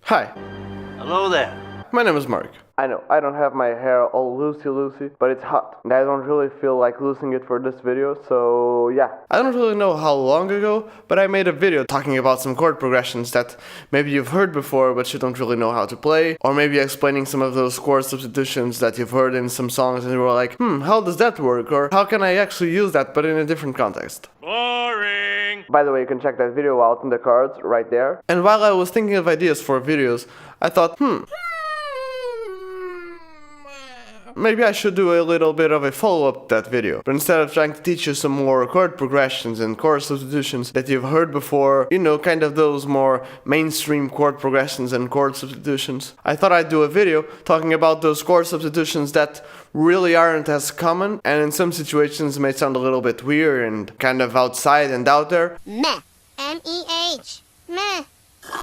Hi, Hello there. my name is Mark. I know, I don't have my hair all loosey, but it's hot, and I don't really feel like losing it for this video, so yeah. I don't really know how long ago, but I made a video talking about some chord progressions that maybe you've heard before, but you don't really know how to play, or maybe explaining some of those chord substitutions that you've heard in some songs and you were like, how does that work, or how can I actually use that, but in a different context. Boring. By the way, you can check that video out in the cards right there. And while I was thinking of ideas for videos, I thought, maybe I should do a little bit of a follow-up to that video. But instead of trying to teach you some more chord progressions and chord substitutions that you've heard before, you know, kind of those more mainstream chord progressions and chord substitutions, I thought I'd do a video talking about those chord substitutions that really aren't as common and in some situations may sound a little bit weird and kind of outside and out there. Meh. M-E-H. Meh.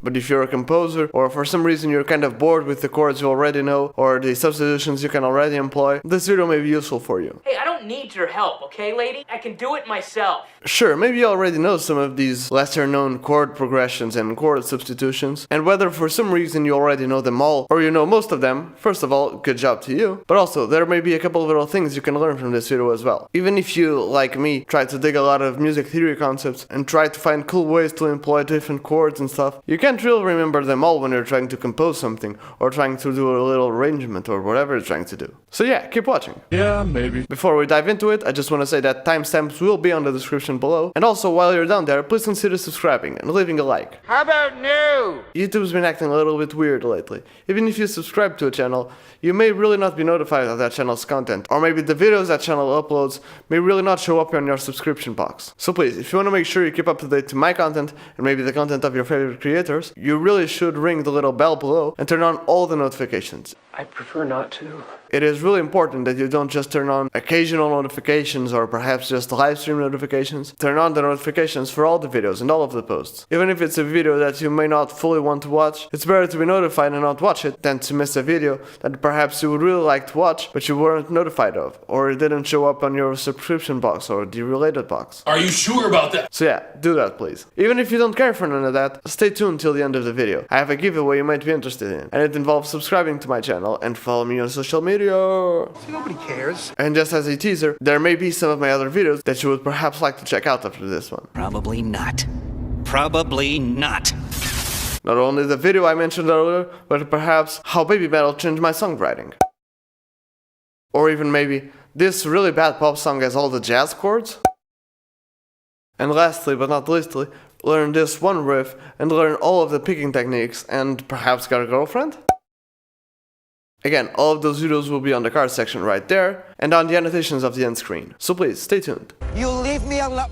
But if you're a composer, or for some reason you're kind of bored with the chords you already know, or the substitutions you can already employ, this video may be useful for you. Hey, I don't need your help, okay, lady? I can do it myself. Sure, maybe you already know some of these lesser known chord progressions and chord substitutions, and whether for some reason you already know them all, or you know most of them, first of all, good job to you. But also, there may be a couple of little things you can learn from this video as well. Even if you, like me, try to dig a lot of music theory concepts and try to find cool ways to employ different chords and stuff, you can't really remember them all when you're trying to compose something, or trying to do a little arrangement, or whatever you're trying to do. So yeah, keep watching. Yeah, maybe. Before we dive into it, I just want to say that timestamps will be on the description below, and also while you're down there, please consider subscribing and leaving a like. How about new? YouTube's been acting a little bit weird lately. Even if you subscribe to a channel, you may really not be notified of that channel's content, or maybe the videos that channel uploads may really not show up on your subscription box. So please, if you want to make sure you keep up to date to my content, and maybe the content of your favorite creators, you really should ring the little bell below and turn on all the notifications. I prefer not to. It is really important that you don't just turn on occasional notifications or perhaps just live stream notifications. Turn on the notifications for all the videos and all of the posts. Even if it's a video that you may not fully want to watch, it's better to be notified and not watch it than to miss a video that perhaps you would really like to watch but you weren't notified of, or it didn't show up on your subscription box or the related box. Are you sure about that? So yeah, do that please. Even if you don't care for none of that, stay tuned till the end of the video. I have a giveaway you might be interested in, and it involves subscribing to my channel and follow me on social media. Nobody cares. And just as a teaser, there may be some of my other videos that you would perhaps like to check out after this one. Probably not. Probably not. Not only the video I mentioned earlier, but perhaps how baby metal changed my songwriting. Or even maybe, this really bad pop song has all the jazz chords? And lastly, but not leastly, learn this one riff and learn all of the picking techniques and perhaps get a girlfriend? Again, all of those videos will be on the card section right there, and on the annotations of the end screen. So please, stay tuned. You leave me alone.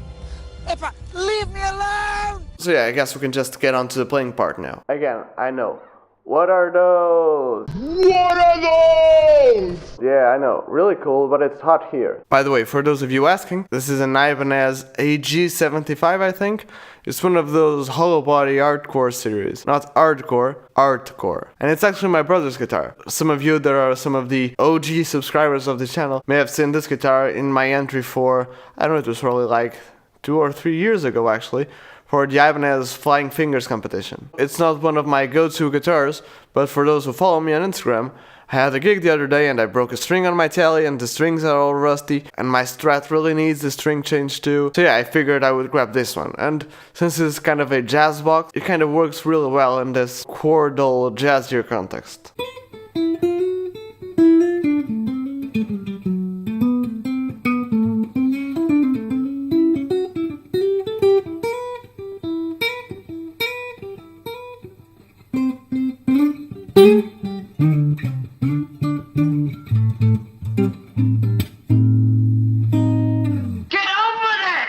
Leave me alone! So yeah, I guess we can just get on to the playing part now. Again, I know. What are those? What are those? Yeah, I know. Really cool, but it's hot here. By the way, for those of you asking, this is an Ibanez AG75, I think. It's one of those hollow body hardcore series. Not hardcore, artcore. And it's actually my brother's guitar. Some of you that are some of the OG subscribers of the channel may have seen this guitar in my entry for, I don't know, it was probably like 2 or 3 years ago actually, for the Ibanez Flying Fingers competition. It's not one of my go-to guitars, but for those who follow me on Instagram, I had a gig the other day and I broke a string on my Tele and the strings are all rusty and my Strat really needs the string change too. So yeah, I figured I would grab this one. And since it's kind of a jazz box, it kind of works really well in this chordal jazzier context.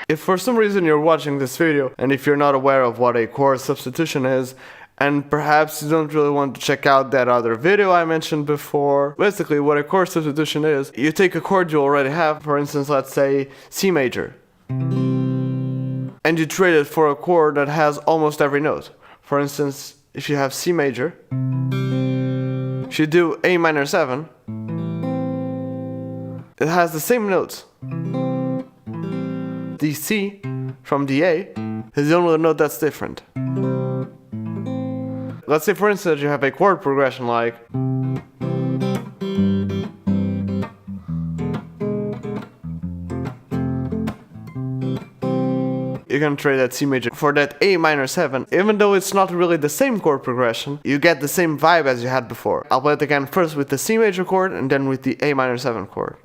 If for some reason you're watching this video, and if you're not aware of what a chord substitution is, and perhaps you don't really want to check out that other video I mentioned before, basically what a chord substitution is, you take a chord you already have, for instance, let's say C major, and you trade it for a chord that has almost every note. For instance, if you have C major, if you do A minor 7, it has the same notes. The C from the A is the only note that's different. Let's say for instance you have a chord progression like you can trade that C major for that A minor 7. Even though it's not really the same chord progression, you get the same vibe as you had before. I'll play it again first with the C major chord and then with the A minor 7 chord.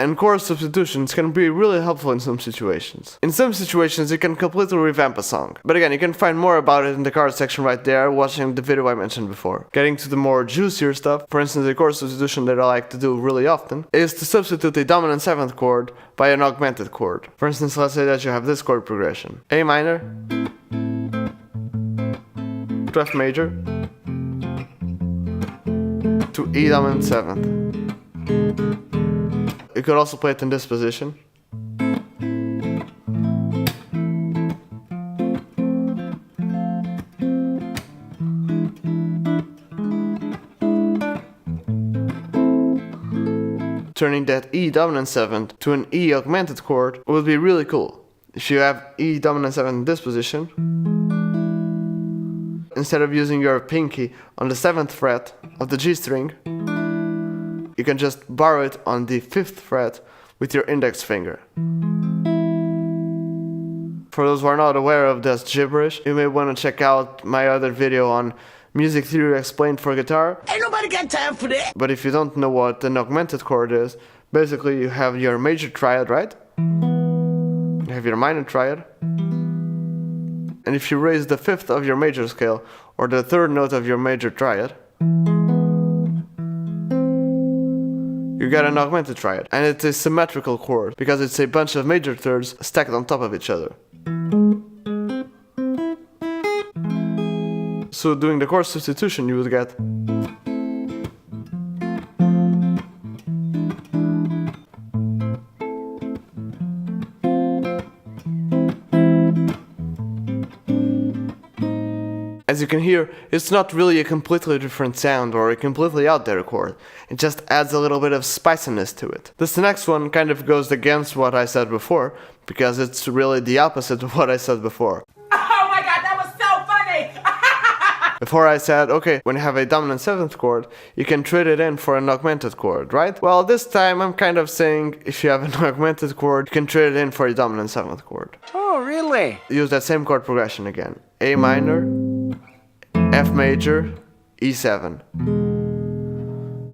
And chord substitutions can be really helpful in some situations. In some situations, you can completely revamp a song. But again, you can find more about it in the chord section right there, watching the video I mentioned before. Getting to the more juicier stuff, for instance, a chord substitution that I like to do really often, is to substitute a dominant 7th chord by an augmented chord. For instance, let's say that you have this chord progression. A minor, to F major, to E dominant 7th. You could also play it in this position. Turning that E dominant 7th to an E augmented chord would be really cool. If you have E dominant 7th in this position, instead of using your pinky on the 7th fret of the G string, you can just borrow it on the 5th fret with your index finger. For those who are not aware of this gibberish, you may want to check out my other video on music theory explained for guitar. Ain't nobody got time for that. But if you don't know what an augmented chord is, basically you have your major triad, right? You have your minor triad. And if you raise the 5th of your major scale, or the 3rd note of your major triad, you get an augmented triad. And it's a symmetrical chord, because it's a bunch of major thirds stacked on top of each other. So doing the chord substitution, you would get as you can hear, it's not really a completely different sound or a completely out there chord. It just adds a little bit of spiciness to it. This next one kind of goes against what I said before, because it's really the opposite of what I said before. Oh my god, that was so funny! Before I said, okay, when you have a dominant 7th chord, you can trade it in for an augmented chord, right? Well, this time I'm kind of saying if you have an augmented chord, you can trade it in for a dominant 7th chord. Oh, really? Use that same chord progression again. A minor, F major, E7.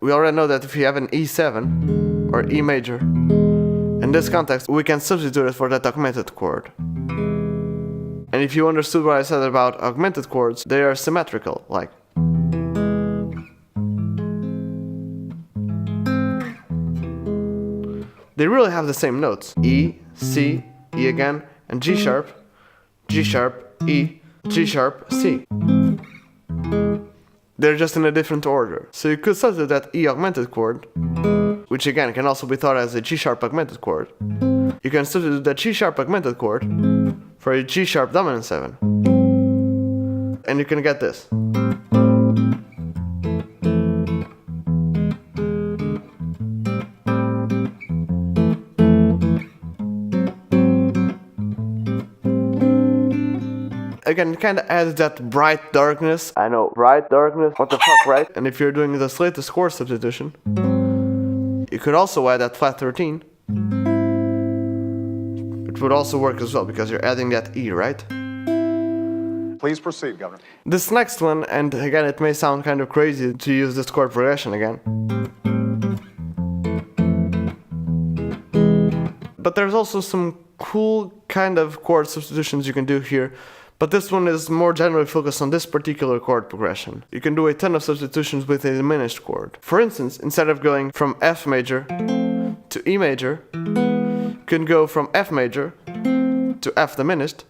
We already know that if you have an E7 or E major, in this context we can substitute it for that augmented chord. And if you understood what I said about augmented chords, they are symmetrical, like. They really have the same notes. E, C, E again, and G sharp, E, G sharp, C. They're just in a different order. So you could substitute that E augmented chord, which again can also be thought as a G sharp augmented chord. You can substitute that G sharp augmented chord for a G sharp dominant 7. And you can get this. Again, it kind of adds that bright darkness. I know, bright darkness, what the fuck, right? And if you're doing the latest chord substitution, you could also add that flat 13. It would also work as well, because you're adding that E, right? Please proceed, Governor. This next one, and again, it may sound kind of crazy to use this chord progression again. But there's also some cool kind of chord substitutions you can do here. But this one is more generally focused on this particular chord progression. You can do a ton of substitutions with a diminished chord. For instance, instead of going from F major to E major, you can go from F major to F diminished.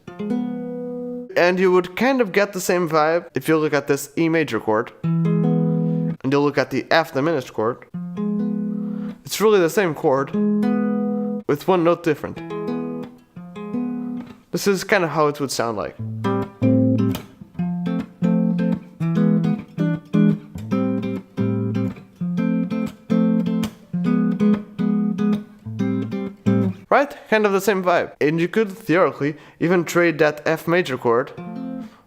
And you would kind of get the same vibe if you look at this E major chord and you look at the F diminished chord. It's really the same chord with one note different. This is kind of how it would sound like. Right? Kind of the same vibe. And you could, theoretically, even trade that F major chord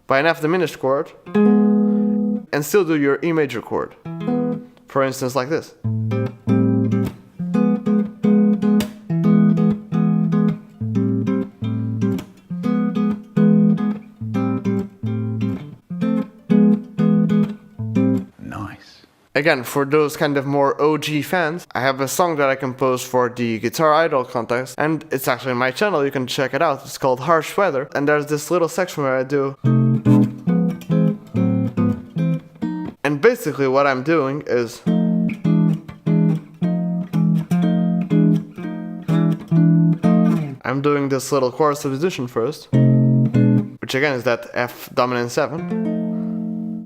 by an F diminished chord and still do your E major chord. For instance, like this. Again, for those kind of more OG fans, I have a song that I composed for the Guitar Idol contest, and it's actually on my channel, you can check it out. It's called Harsh Weather, and there's this little section where I do. And basically what I'm doing is I'm doing this little chord substitution first, which again is that F dominant 7.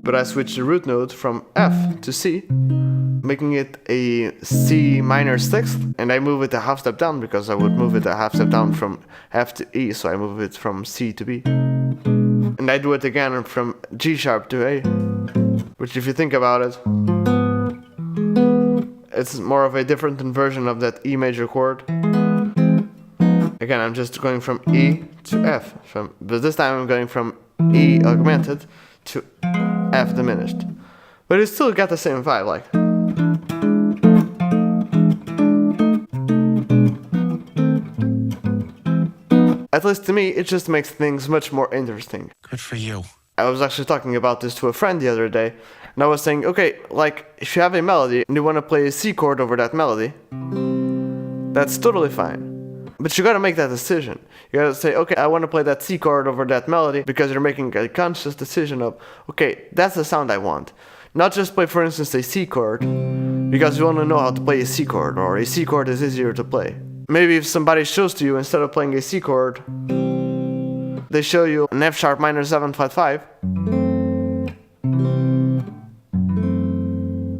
But I switch the root note from F to C, making it a C minor 6th, and I move it a half step down because I would move it a half step down from F to E, so I move it from C to B. And I do it again from G sharp to A, which if you think about it, it's more of a different version of that E major chord. Again, I'm just going from E to F, but this time I'm going from E augmented to F diminished. But it still got the same vibe, like. At least to me, it just makes things much more interesting. Good for you. I was actually talking about this to a friend the other day, and I was saying, okay, like, if you have a melody and you want to play a C chord over that melody, that's totally fine. But you gotta make that decision. You gotta say, okay, I want to play that C chord over that melody because you're making a conscious decision of, okay, that's the sound I want. Not just play, for instance, a C chord because you want to know how to play a C chord, or a C chord is easier to play. Maybe if somebody shows to you, instead of playing a C chord, they show you an F sharp minor 7 flat 5.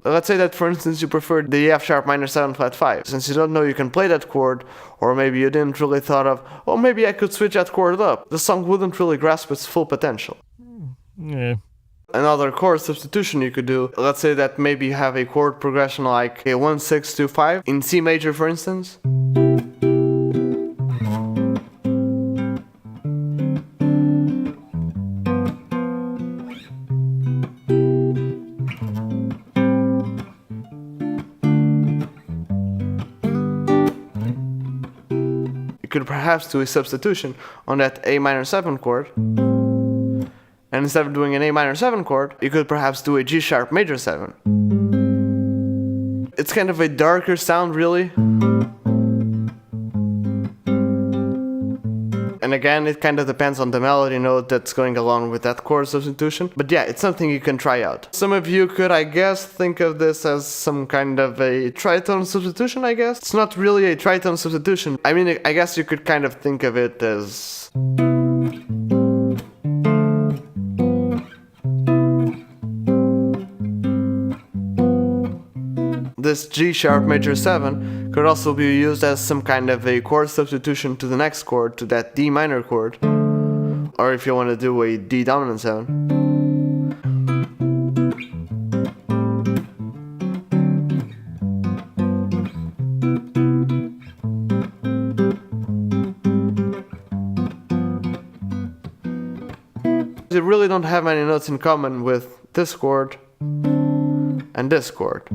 Let's say that, for instance, you prefer the F sharp minor 7 flat 5. Since you don't know you can play that chord, or maybe you didn't really thought of, oh, maybe I could switch that chord up, the song wouldn't really grasp its full potential. Yeah. Another chord substitution you could do, let's say that maybe you have a chord progression like a 1, 6, 2, 5 in C major, for instance. Could perhaps do a substitution on that A minor 7 chord, and instead of doing an A minor 7 chord, you could perhaps do a G sharp major 7. It's kind of a darker sound, really. And again, it kind of depends on the melody note that's going along with that chord substitution. But yeah, it's something you can try out. Some of you could, I guess, think of this as some kind of a tritone substitution, I guess. It's not really a tritone substitution. I mean, I guess you could kind of think of it as... This G sharp major 7 could also be used as some kind of a chord substitution to the next chord, to that D minor chord. Or if you want to do a D dominant 7. They really don't have any notes in common with this chord and this chord.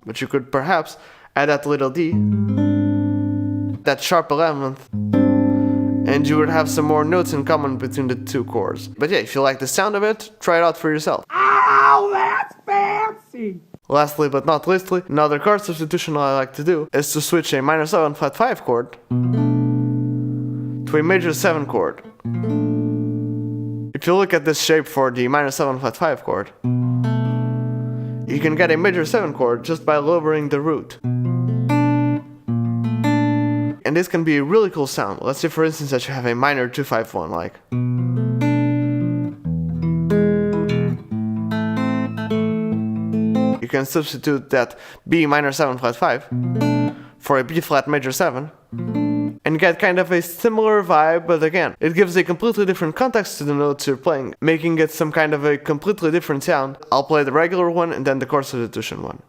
But you could perhaps add that little D, that sharp 11th, and you would have some more notes in common between the two chords. But yeah, if you like the sound of it, try it out for yourself. Oh, that's fancy! Lastly but not leastly, another chord substitution I like to do is to switch a minor 7 flat 5 chord to a major 7 chord. If you look at this shape for the minor 7 flat 5 chord, you can get a major 7 chord just by lowering the root. And this can be a really cool sound. Let's say, for instance, that you have a minor 2-5-1, like. You can substitute that B minor 7 flat 5 for a B flat major 7 and get kind of a similar vibe, but again, it gives a completely different context to the notes you're playing, making it some kind of a completely different sound. I'll play the regular one and then the chord substitution one.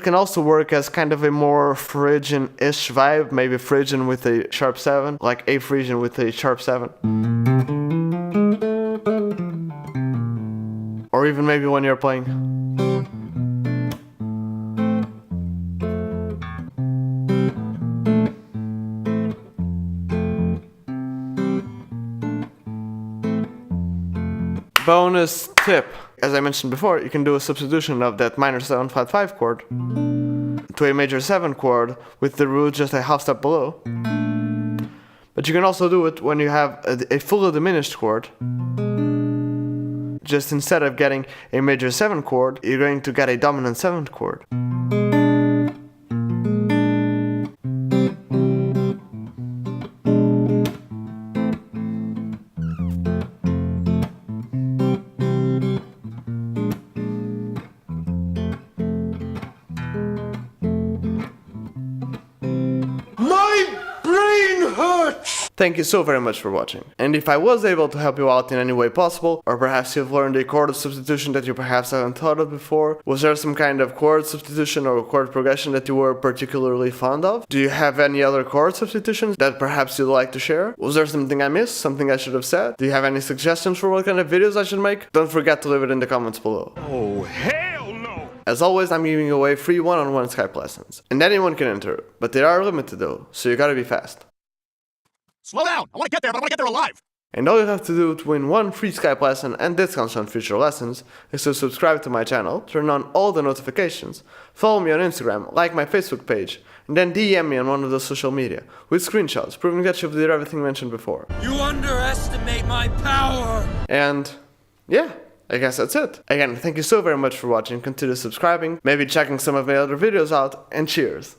can also work as kind of a more Phrygian-ish vibe, maybe Phrygian with a sharp 7, like A Phrygian with a sharp 7. Or even maybe when you're playing. Bonus tip. As I mentioned before, you can do a substitution of that minor 7 flat 5 chord to a major 7 chord with the root just a half step below. But you can also do it when you have a fully diminished chord. Just instead of getting a major 7 chord, you're going to get a dominant 7th chord. Thank you so very much for watching. And if I was able to help you out in any way possible, or perhaps you've learned a chord substitution that you perhaps haven't thought of before, was there some kind of chord substitution or chord progression that you were particularly fond of? Do you have any other chord substitutions that perhaps you'd like to share? Was there something I missed? Something I should have said? Do you have any suggestions for what kind of videos I should make? Don't forget to leave it in the comments below. Oh, hell no! As always, I'm giving away free one-on-one Skype lessons. And anyone can enter, but they are limited though, so you gotta be fast. Slow down! I want to get there, but I want to get there alive! And all you have to do to win one free Skype lesson and discounts on future lessons is to subscribe to my channel, turn on all the notifications, follow me on Instagram, like my Facebook page, and then DM me on one of the social media, with screenshots proving that you've did everything mentioned before. You underestimate my power! And yeah, I guess that's it. Again, thank you so very much for watching, consider subscribing, maybe checking some of my other videos out, and cheers!